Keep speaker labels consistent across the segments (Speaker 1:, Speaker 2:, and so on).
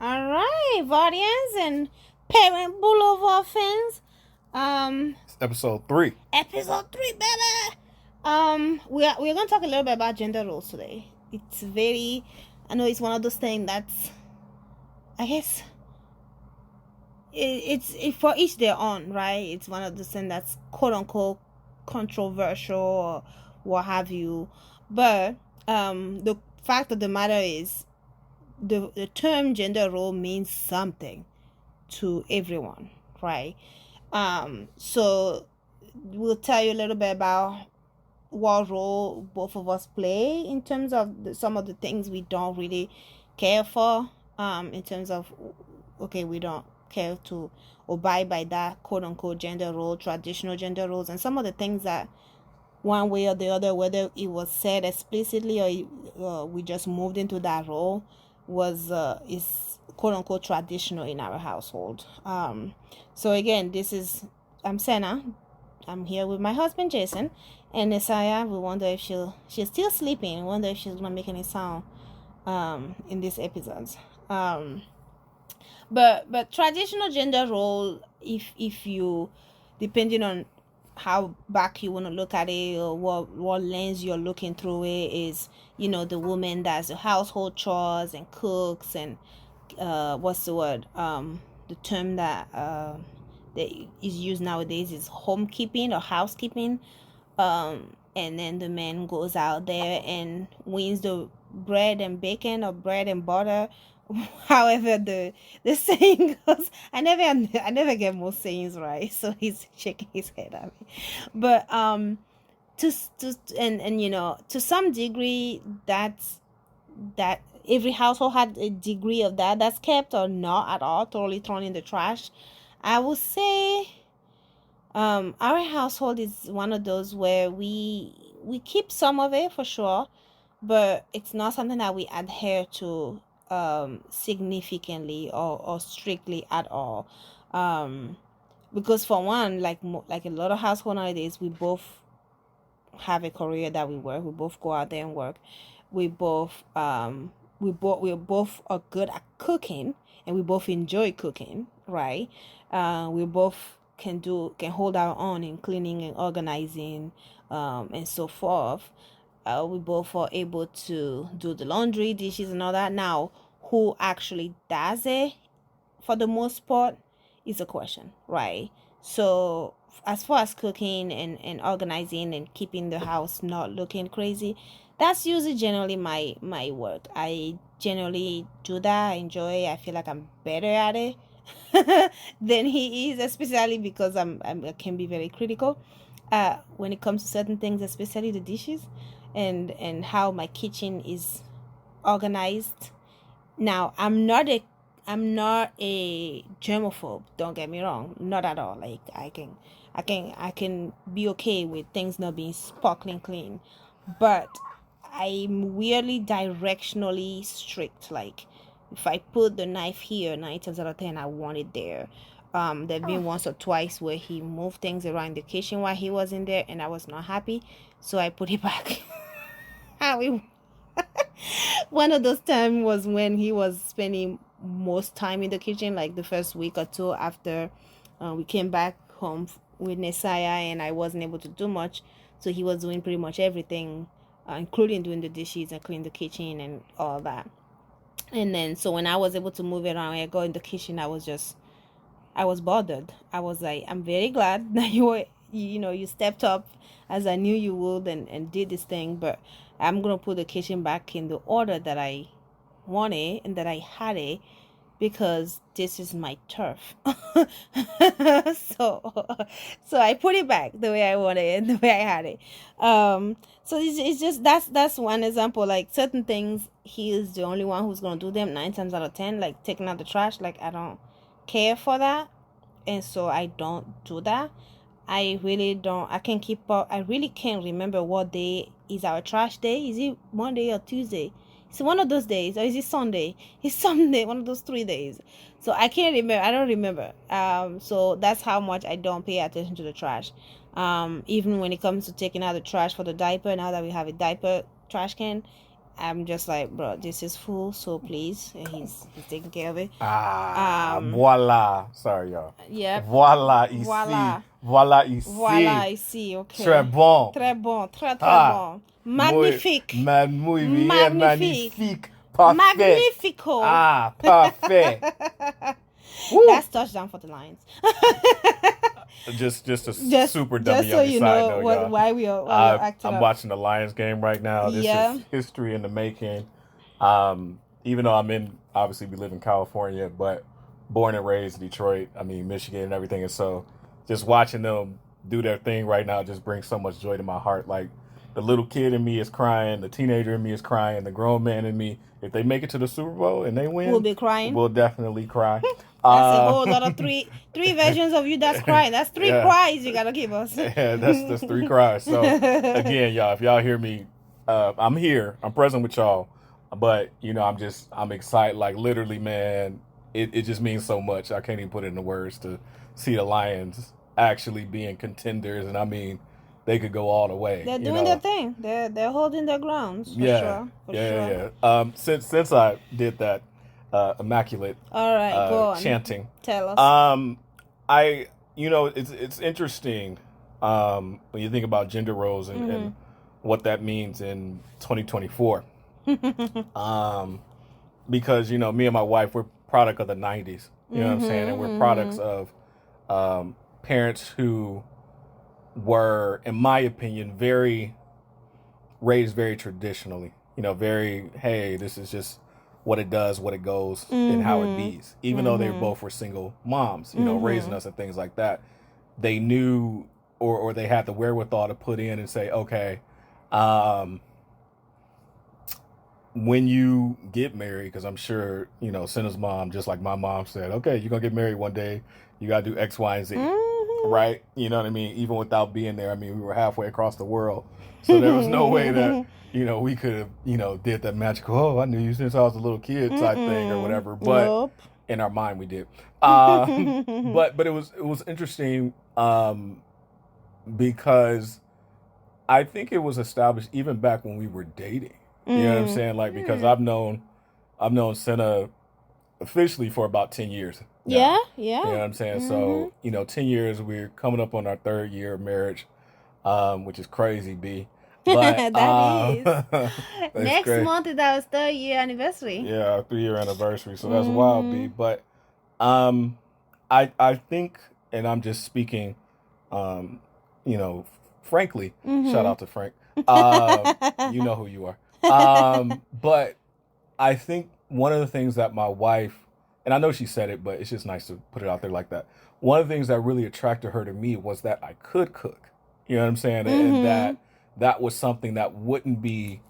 Speaker 1: All right, audience and parent Boulevard fans.
Speaker 2: It's episode 3.
Speaker 1: Episode 3, baby. We're gonna talk a little bit about gender roles today. It's very, I know it's one of those things that's, I guess, it's for each their own, right? It's one of those things that's quote unquote controversial or what have you. But the fact of the matter is, the term gender role means something to everyone, right? So we'll tell you a little bit about what role both of us play in terms of some of the things we don't really care for. In terms of, okay, we don't care to abide by that quote unquote gender role, traditional gender roles, and some of the things that one way or the other, whether it was said explicitly or we just moved into that role, was is quote unquote traditional in our household. So again, I'm Senna. I'm here with my husband Jason, and Isaiah. We wonder if she's still sleeping. We wonder if she's gonna make any sound in these episodes. But traditional gender role, if you, depending on how back you want to look at it or what lens you're looking through it, is the woman does the household chores and cooks and what's the word, the term that is used nowadays is homekeeping or housekeeping, and then the man goes out there and wins the bread and bacon or bread and butter, however the saying goes. I never get most sayings right, so he's shaking his head at me. But to and to some degree, that every household had a degree of that's kept or not at all, totally thrown in the trash. I would say our household is one of those where we keep some of it for sure, but it's not something that we adhere to significantly or strictly at all. Because for one, like a lot of household nowadays, we both have a career that we work. We both go out there and work. We both are good at cooking, and we both enjoy cooking, right? We both can hold our own in cleaning and organizing, and so forth. We both are able to do the laundry, dishes, and all that. Now, who actually does it for the most part is a question, right? So as far as cooking and organizing and keeping the house not looking crazy, that's usually generally my work. I generally do that. I enjoy it. I feel like I'm better at it than he is, especially because I can be very critical when it comes to certain things, especially the dishes and how my kitchen is organized. Now, I'm not a germaphobe, don't get me wrong, not at all. Like I can be okay with things not being sparkling clean, but I'm weirdly directionally strict. Like if I put the knife here, 9 times out of 10 I want it there. There've been once or twice where he moved things around the kitchen while he was in there and I was not happy, so I put it back. we One of those times was when he was spending most time in the kitchen, like the first week or two after we came back home with Nesaya, and I wasn't able to do much. So he was doing pretty much everything, including doing the dishes and clean the kitchen and all that. And then, so when I was able to move around and go in the kitchen, I was bothered. I was like, I'm very glad that you stepped up as I knew you would and did this thing, but I'm going to put the kitchen back in the order that I wanted and that I had it, because this is my turf. so so I put it back the way I wanted it and the way I had it. So it's just that's one example. Like certain things, he is the only one who's going to do them 9 times out of 10, like taking out the trash. Like I don't care for that, and so I don't do that. I really don't. I can keep up. I really can't remember what day is our trash day. Is it Monday or Tuesday? It's one of those days, or is it Sunday? It's Sunday, one of those 3 days. So I can't remember. I don't remember. So that's how much I don't pay attention to the trash. Even when it comes to taking out the trash for the diaper, now that we have a diaper trash can, I'm just like, bro, this is full, so please. And he's taking care of it.
Speaker 2: Voila. Sorry, y'all.
Speaker 1: Yep.
Speaker 2: Voila ici.
Speaker 1: Voilà.
Speaker 2: Voila ici.
Speaker 1: Voilà ici, okay.
Speaker 2: Très bon.
Speaker 1: Très bon, très bon. Magnifique.
Speaker 2: Muy bien, magnifique. Parfait.
Speaker 1: Magnifico.
Speaker 2: Parfait.
Speaker 1: That's touchdown for the Lions.
Speaker 2: Just a super dummy
Speaker 1: so
Speaker 2: on the
Speaker 1: you
Speaker 2: side
Speaker 1: know
Speaker 2: note,
Speaker 1: why we are acting
Speaker 2: I'm
Speaker 1: up.
Speaker 2: watching the Lions game right now. This is history in the making. Even though obviously we live in California, but born and raised in Detroit, Michigan and everything. And so just watching them do their thing right now just brings so much joy to my heart. Like, the little kid in me is crying, the teenager in me is crying, the grown man in me, if they make it to the Super Bowl and they win,
Speaker 1: we'll be crying.
Speaker 2: We'll definitely cry.
Speaker 1: That's a whole lot of three versions of you that's crying. That's three cries you gotta give us.
Speaker 2: Yeah, that's 3 cries. So again, y'all, if y'all hear me, I'm here, I'm present with y'all, but I'm excited. Like, literally, man, it just means so much. I can't even put it into words to see the Lions actually being contenders, and they could go all the way.
Speaker 1: They're doing their thing. They're holding their grounds. For sure.
Speaker 2: Yeah. Since I did that immaculate
Speaker 1: all right, go on.
Speaker 2: chanting,
Speaker 1: tell us.
Speaker 2: It's interesting when you think about gender roles and what that means in 2024. Because me and my wife, we're product of the 90s. You know what I'm saying, and we're products of parents who were, in my opinion, raised very traditionally. Very, hey, this is just what it does, what it goes, and how it bees. Even though they both were single moms, raising us and things like that, they knew or they had the wherewithal to put in and say, okay, when you get married, because I'm sure, Senna's mom, just like my mom said, okay, you're going to get married one day, you got to do X, Y, and Z. Right? You know what I mean? Even without being there, we were halfway across the world. So there was no way that, we could have, did that magical, I knew you since I was a little kid type thing or whatever. But in our mind, we did. But it was interesting because I think it was established even back when we were dating. You know what I'm saying? Like, because I've known Senna officially for about 10 years.
Speaker 1: Yeah.
Speaker 2: You know what I'm saying? So, 10 years, we're coming up on our 3rd year of marriage, which is crazy, B. But,
Speaker 1: that is. Next month is our 3rd year anniversary.
Speaker 2: Yeah, our 3-year anniversary. So that's wild, B. But I think, and I'm just speaking, frankly, shout out to Frank. You know who you are. But I think one of the things that my wife, and I know she said it, but it's just nice to put it out there like that. One of the things that really attracted her to me was that I could cook. You know what I'm saying? And that was something that wouldn't be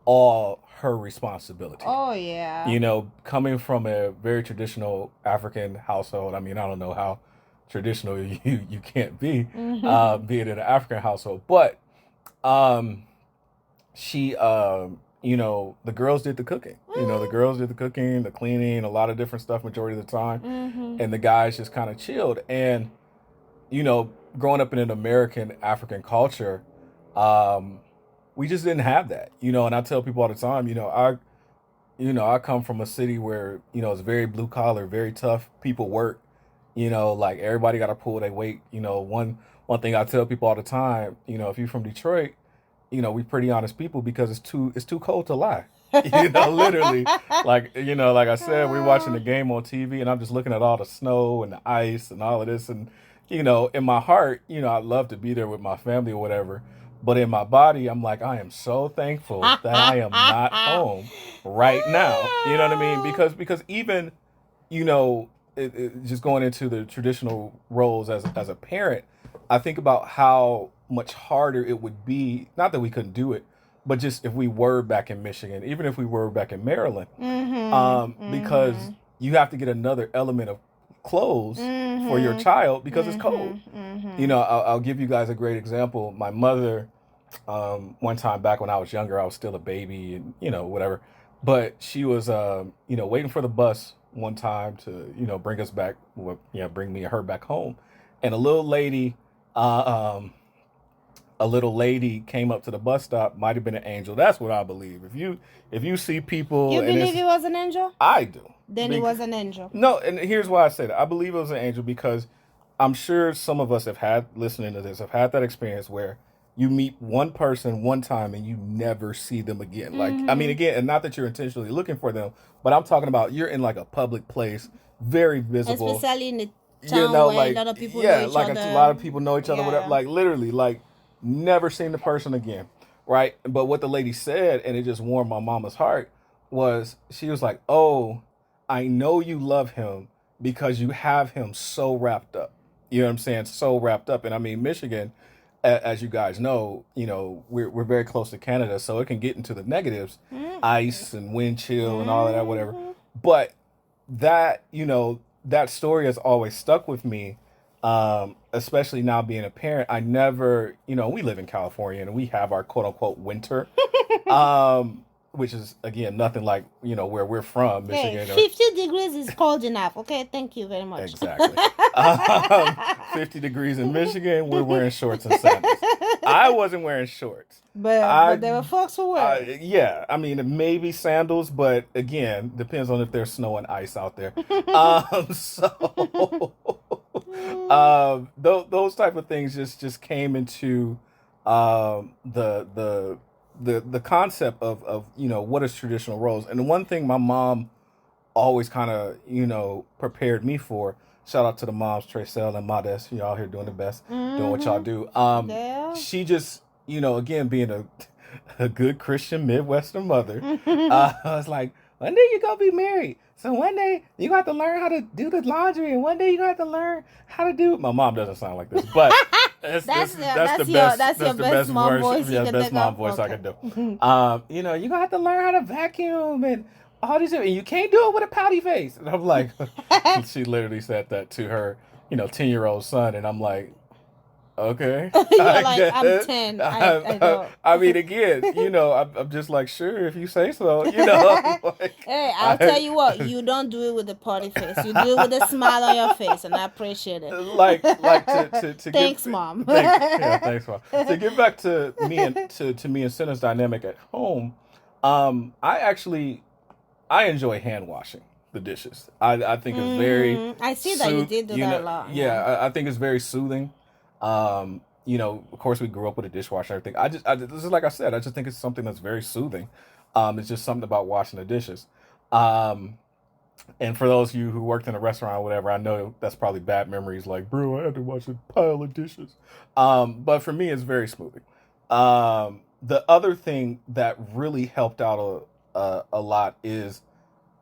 Speaker 2: all her responsibility.
Speaker 1: Oh, yeah.
Speaker 2: Coming from a very traditional African household, I don't know how traditional you can't be, being in an African household. But she, the girls did the cooking. The girls did the cooking, the cleaning, a lot of different stuff majority of the time. And the guys just kind of chilled. And, growing up in an American African culture, we just didn't have that. And I tell people all the time, I come from a city where, it's very blue collar, very tough. People work, like everybody got to pull their weight. One thing I tell people all the time, if you're from Detroit, we pretty honest people because it's too cold to lie. Literally, like I said, we're watching the game on TV and I'm just looking at all the snow and the ice and all of this. And, in my heart, I'd love to be there with my family or whatever. But in my body, I'm like, I am so thankful that I am not home right now. You know what I mean? Because even, just going into the traditional roles as a parent, I think about how much harder it would be, not that we couldn't do it, but just if we were back in Michigan, even if we were back in Maryland, because you have to get another element of clothes for your child because it's cold. I'll give you guys a great example. My mother, one time back when I was younger, I was still a baby and, whatever, but she was, waiting for the bus one time to, bring us back, bring me and her back home. And a little lady, a little lady came up to the bus stop, might have been an angel. That's what I believe. If you see people,
Speaker 1: You
Speaker 2: and
Speaker 1: believe it was an angel?
Speaker 2: I do.
Speaker 1: Then it was an angel.
Speaker 2: No, and here's why I say that. I believe it was an angel because I'm sure some of us have had, listening to this, have had that experience where you meet one person one time and you never see them again. Like, I mean, again, and not that you're intentionally looking for them, but I'm talking about you're in like a public place, very visible.
Speaker 1: Especially in the town where
Speaker 2: like,
Speaker 1: a lot of people know each
Speaker 2: like
Speaker 1: other.
Speaker 2: a lot of people know each other,
Speaker 1: Yeah.
Speaker 2: whatever. Like, literally, like, never seen the person again, right? But what the lady said, and it just warmed my mama's heart, was she was like, "Oh, I know you love him because you have him so wrapped up." You know what I'm saying? So wrapped up. And I mean, Michigan, as you guys know, we're very close to Canada, so it can get into the negatives, ice and wind chill and all of that, whatever. But that, that story has always stuck with me, especially now being a parent. I never, we live in California and we have our quote unquote winter, which is, again, nothing like, where we're from, Michigan.
Speaker 1: 50 degrees is cold enough. Okay, thank you very much.
Speaker 2: Exactly. 50 degrees in Michigan, we're wearing shorts and sandals. I wasn't wearing shorts.
Speaker 1: But there were folks who were.
Speaker 2: Yeah, I mean, maybe sandals, but again, depends on if there's snow and ice out there. Those type of things just came into the concept of what is traditional roles. And the one thing my mom always kind of prepared me for, shout out to the moms, Tracell and Modest, y'all here doing the best, doing what y'all do. She just, again, being a good Christian Midwestern mother, I was like, one day you're gonna be married, so one day you got to learn how to do the laundry, and one day you got to learn how to do. My mom doesn't sound like this, but that's the best mom voice. Yeah, best mom voice I can do. You're gonna have to learn how to vacuum and all these, and you can't do it with a pouty face. And I'm like, she literally said that to her, 10-year-old son, and I'm like, okay.
Speaker 1: You're like, I'm 10. I know.
Speaker 2: I mean, again, I'm just like, sure, if you say so, like,
Speaker 1: hey, I'll tell you what, you don't do it with a potty face. You do it with a smile on your face, and I appreciate it.
Speaker 2: Like to
Speaker 1: thanks, Mom.
Speaker 2: Thanks, Mom. To get back to me and to me and Senna's dynamic at home, I enjoy hand washing the dishes. I think it's very.
Speaker 1: I see that you did do that a lot.
Speaker 2: Yeah, I think it's very soothing. Of course, we grew up with a dishwasher and everything. This is like I said, I just think it's something that's very soothing. It's just something about washing the dishes. And for those of you who worked in a restaurant or whatever, I know that's probably bad memories. Like, bro, I had to wash a pile of dishes. But for me, it's very smoothing. The other thing that really helped out a lot is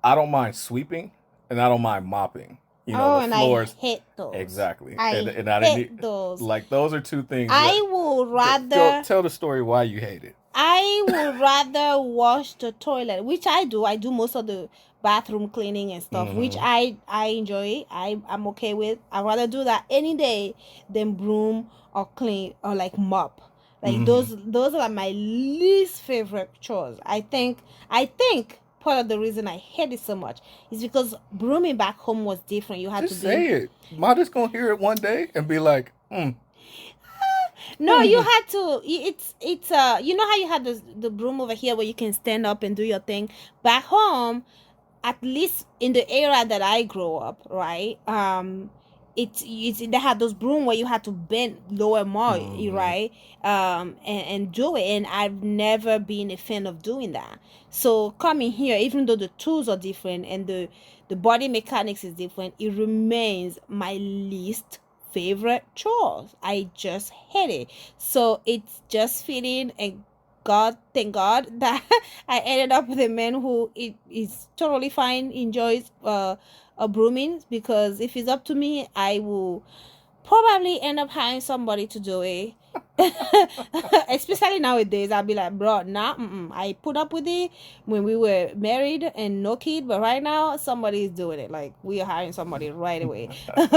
Speaker 2: I don't mind sweeping and I don't mind mopping. The floors.
Speaker 1: I hate those.
Speaker 2: Exactly.
Speaker 1: I hate those.
Speaker 2: Like, those are two things.
Speaker 1: I would rather
Speaker 2: tell the story why you hate it.
Speaker 1: I would rather wash the toilet, which I do. I do most of the bathroom cleaning and stuff, which I enjoy. I'm okay with. I'd rather do that any day than broom or clean or like mop. Like those are my least favorite chores. I think part of the reason I hate it so much is because brooming back home was different. You had
Speaker 2: just
Speaker 1: to
Speaker 2: say it. Mama's gonna hear it one day and be like,
Speaker 1: No, you had to. It's you know how you had the broom over here where you can stand up and do your thing. Back home, at least in the area that I grew up, right? They had those broom where you had to bend lower more, right? And do it. And I've never been a fan of doing that. So coming here, even though the tools are different and the body mechanics is different, it remains my least favorite chores. I just hate it. So it's just fitting, and thank God that I ended up with a man who is totally fine, enjoys brooming, because if it's up to me, I will probably end up hiring somebody to do it. Especially nowadays, I'll be like, bro, I put up with it when we were married and no kid, but right now somebody is doing it. Like, we are hiring somebody right away.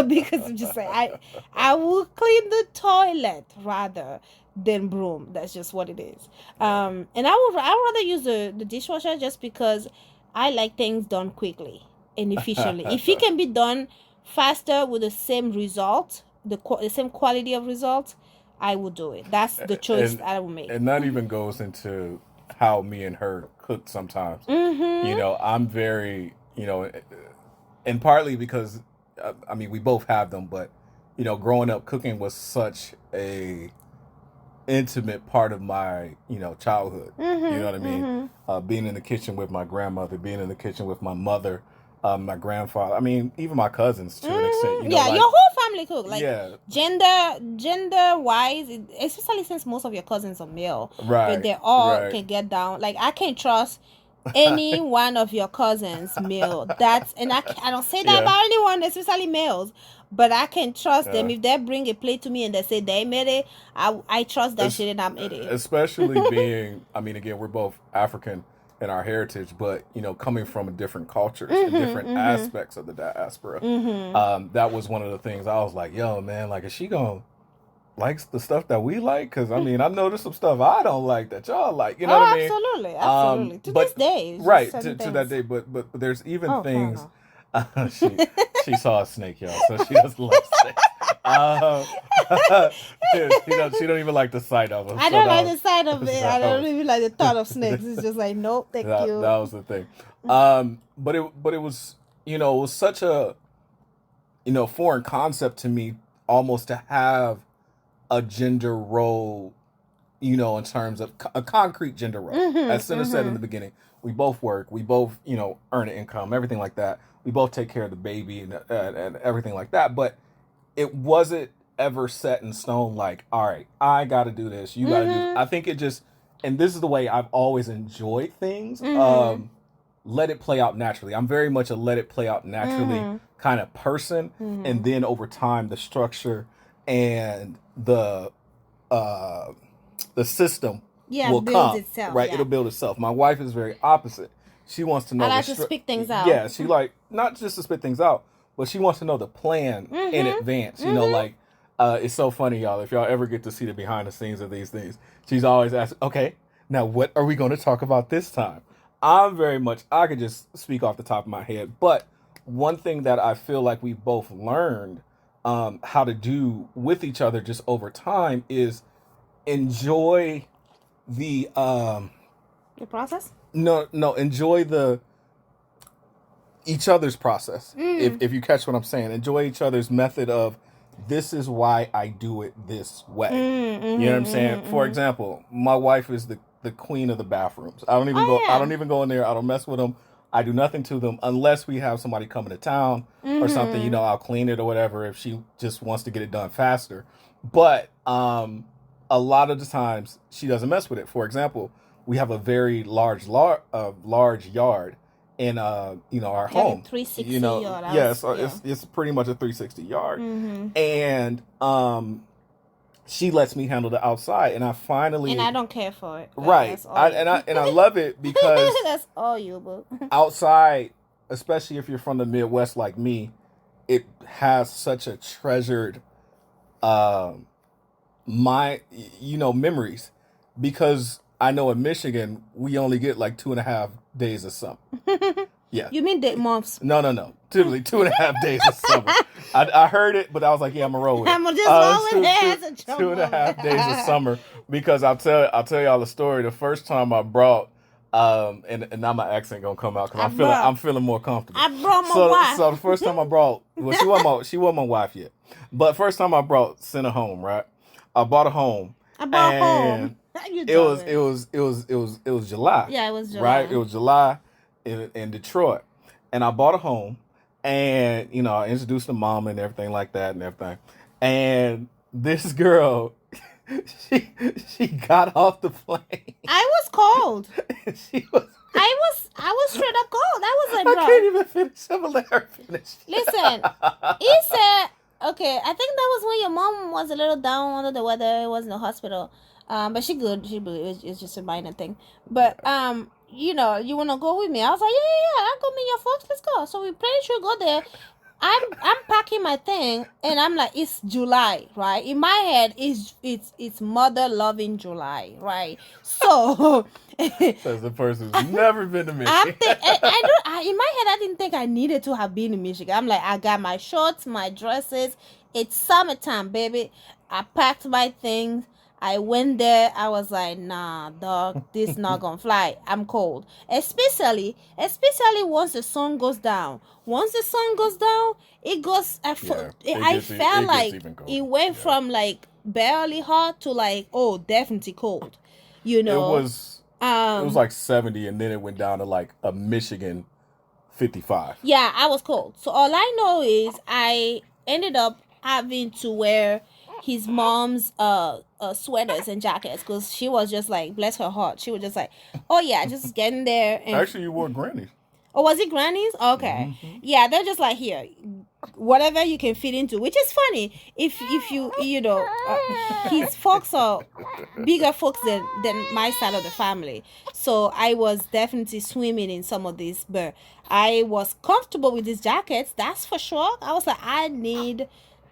Speaker 1: Because I'm just like, I will clean the toilet rather than broom. That's just what it is. And I would rather use the dishwasher, just because I like things done quickly and efficiently. If it can be done faster with the same result, the same quality of results, I will do it. That's the choice that I will make.
Speaker 2: And that even goes into how me and her cook sometimes. You know, I'm very, you know, and partly because, I mean, we both have them, but, you know, growing up, cooking was such a intimate part of my, you know, childhood. You know what I mean? Being in the kitchen with my grandmother, being in the kitchen with my mother, my grandfather. I mean, even my cousins to an extent. You know,
Speaker 1: yeah,
Speaker 2: like,
Speaker 1: your whole family cook. Like,
Speaker 2: yeah,
Speaker 1: gender wise, especially since most of your cousins are male,
Speaker 2: right,
Speaker 1: but they all
Speaker 2: right.
Speaker 1: can get down. Like, I can't trust any one of your cousins male. I don't say that
Speaker 2: Yeah.
Speaker 1: about anyone, especially males. But I can trust them.
Speaker 2: Yeah.
Speaker 1: If they bring a plate to me and they say they made it, I trust that shit and I'm it.
Speaker 2: Especially being, I mean, again, we're both African in our heritage, but, you know, coming from different cultures and different aspects of the diaspora, that was one of the things I was like, yo, man, like, is she going to like the stuff that we like? Because, I mean, I know there's some stuff I don't like that y'all like. You know what I mean?
Speaker 1: Absolutely. To this day.
Speaker 2: Right, to that day. But there's even things...
Speaker 1: No.
Speaker 2: She saw a snake, y'all, so she doesn't like snakes. She don't even like the sight of them.
Speaker 1: I don't like the sight of it. I don't even like the thought of snakes. It's just like, nope, thank you.
Speaker 2: That was the thing. But it was, you know, it was such a, you know, foreign concept to me almost to have a gender role, you know, in terms of a concrete gender role. As Cinna said in the beginning, we both work, we both, you know, earn an income, everything like that. We both take care of the baby and everything like that. But it wasn't ever set in stone like, all right, I got to do this. You got to do this. I think it just, and this is the way I've always enjoyed things. Let it play out naturally. I'm very much a let it play out naturally kind of person. And then over time, the structure and the system will come.
Speaker 1: Itself,
Speaker 2: right? It'll build itself. My wife is very opposite. She wants to know.
Speaker 1: I like to spit things out.
Speaker 2: Yeah, she like not just to spit things out, but she wants to know the plan in advance. You know, like it's so funny, y'all. If y'all ever get to see the behind the scenes of these things, she's always asking, "Okay, now what are we going to talk about this time?" I'm very much I could just speak off the top of my head, but one thing that I feel like we both learned how to do with each other just over time is enjoy the
Speaker 1: process.
Speaker 2: No, enjoy each other's process. If you catch what I'm saying, enjoy each other's method of this is why I do it this way. You know what I'm saying? For example, my wife is the queen of the bathrooms. I don't even I don't even go in there. I don't mess with them. I do nothing to them unless we have somebody coming to town or something. You know, I'll clean it or whatever if she just wants to get it done faster. But a lot of the times she doesn't mess with it. For example, we have a very large yard in you know, our home.
Speaker 1: 360
Speaker 2: you know,
Speaker 1: yard.
Speaker 2: It's pretty much a 360 yard. And she lets me handle the outside, and I don't care for it. Right. I love it because
Speaker 1: that's all you, boo.
Speaker 2: Outside, especially if you're from the Midwest like me, it has such a treasured memories, because I know in Michigan we only get like 2.5 days of summer. Yeah.
Speaker 1: You mean months?
Speaker 2: No. Typically 2.5 days of summer. I heard it, but I was like, yeah, I'm gonna roll with it.
Speaker 1: I'm just roll with it.
Speaker 2: 2.5 days of summer, because I'll tell y'all the story. The first time I brought and now my accent gonna come out because I'm feeling more comfortable.
Speaker 1: I brought my wife.
Speaker 2: So the first time I brought, well, she wasn't my wife yet, but first time I brought Cinna home, right? I bought a home. It was July.
Speaker 1: Yeah, it was July.
Speaker 2: Right? It was July in Detroit. And I bought a home, and, you know, I introduced the mama and everything like that and everything. And this girl, she got off the plane.
Speaker 1: I was cold. I was straight up cold. I was like, bro.
Speaker 2: I can't even finish. I'm gonna let her finish.
Speaker 1: Listen, he said, okay, I think that was when your mom was a little down under the weather. It was in the hospital. But she good. It's just a minor thing. But, you know, you want to go with me? I was like, yeah, I'll go meet your folks. Let's go. So we pretty sure go there. I'm packing my thing, and I'm like, it's July, right? In my head, it's mother loving July, right? So
Speaker 2: as a person who's never been to Michigan,
Speaker 1: in my head, I didn't think I needed to have been in Michigan. I'm like, I got my shorts, my dresses. It's summertime, baby. I packed my things. I went there. I was like, nah, dog, this not gonna fly. I'm cold. Especially once the sun goes down. Once the sun goes down, it goes. I felt like it went from like barely hot to like, oh, definitely cold. You know.
Speaker 2: It was like 70, and then it went down to like a Michigan 55.
Speaker 1: Yeah, I was cold. So all I know is I ended up having to wear his mom's sweaters and jackets because she was just like, bless her heart, she was just like, oh yeah, just getting there. And
Speaker 2: actually, you wore grannies.
Speaker 1: Oh, was it grannies? Okay. Mm-hmm. Yeah, they're just like, here, whatever you can fit into, which is funny. If you know, his folks are bigger folks than my side of the family. So I was definitely swimming in some of these, but I was comfortable with these jackets. That's for sure. I was like, I need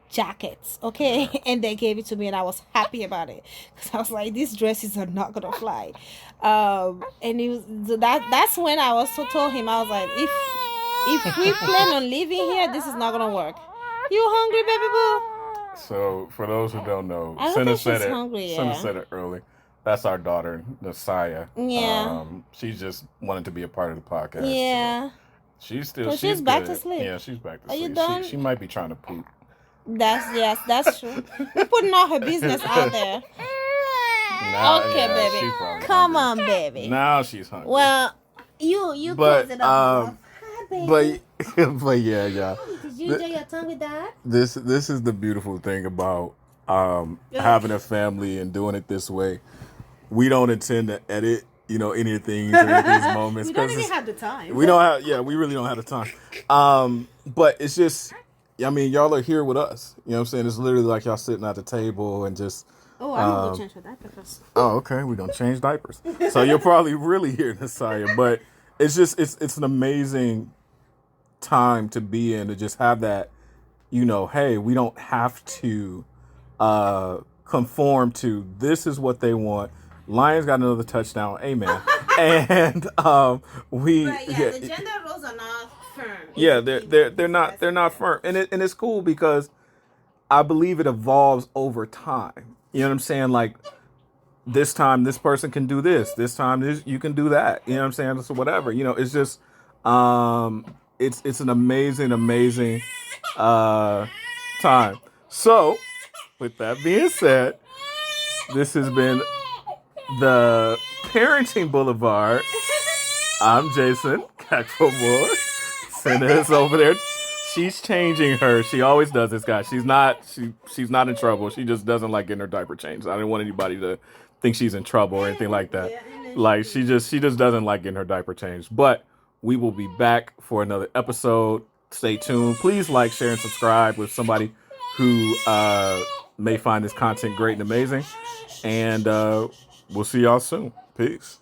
Speaker 1: jackets, okay? And they gave it to me, and I was happy about it because I was like, these dresses are not gonna fly. And it was that's when I also told him, I was like, if we plan on living here, this is not gonna work. You hungry, baby boo?
Speaker 2: So for those who don't know,
Speaker 1: Senna said
Speaker 2: it early. That's our daughter, Nasiah.
Speaker 1: Yeah.
Speaker 2: She just wanted to be a part of the podcast.
Speaker 1: Yeah.
Speaker 2: So
Speaker 1: she's back to sleep.
Speaker 2: Yeah, she's back to sleep.
Speaker 1: Are you done?
Speaker 2: She might be trying to poop.
Speaker 1: That's true. We're putting all her business out there. Okay, baby. Come on, baby.
Speaker 2: Now she's hungry.
Speaker 1: Well, you close it up. Hi, baby.
Speaker 2: But yeah.
Speaker 1: Did you enjoy your time with Dad?
Speaker 2: This is the beautiful thing about having a family and doing it this way. We don't intend to edit, anything or these moments.
Speaker 1: We don't even have the time.
Speaker 2: We really don't have the time. But it's just, y'all are here with us. You know what I'm saying? It's literally like y'all sitting at the table and just.
Speaker 1: Oh, I'm going to change my diapers.
Speaker 2: Oh, okay. We're going to change diapers. So you'll probably really hear Nasiah. But it's just, it's an amazing time to be in, to just have that, hey, we don't have to conform to this is what they want. Lions got another touchdown. Amen. And
Speaker 1: the gender roles are not firm.
Speaker 2: Yeah, they're not firm. And it's cool because I believe it evolves over time. You know what I'm saying? Like, this time this person can do this. This time you can do that. You know what I'm saying? So whatever. It's just it's an amazing time. So, with that being said, this has been the Parenting Boulevard. I'm Jason, Cackful. Senna is over there. She's changing her. She always does this, guys. She's not in trouble. She just doesn't like getting her diaper changed. I didn't want anybody to think she's in trouble or anything like that. Like, she just doesn't like getting her diaper changed. But we will be back for another episode. Stay tuned. Please like, share, and subscribe with somebody who may find this content great and amazing. And we'll see y'all soon. Peace.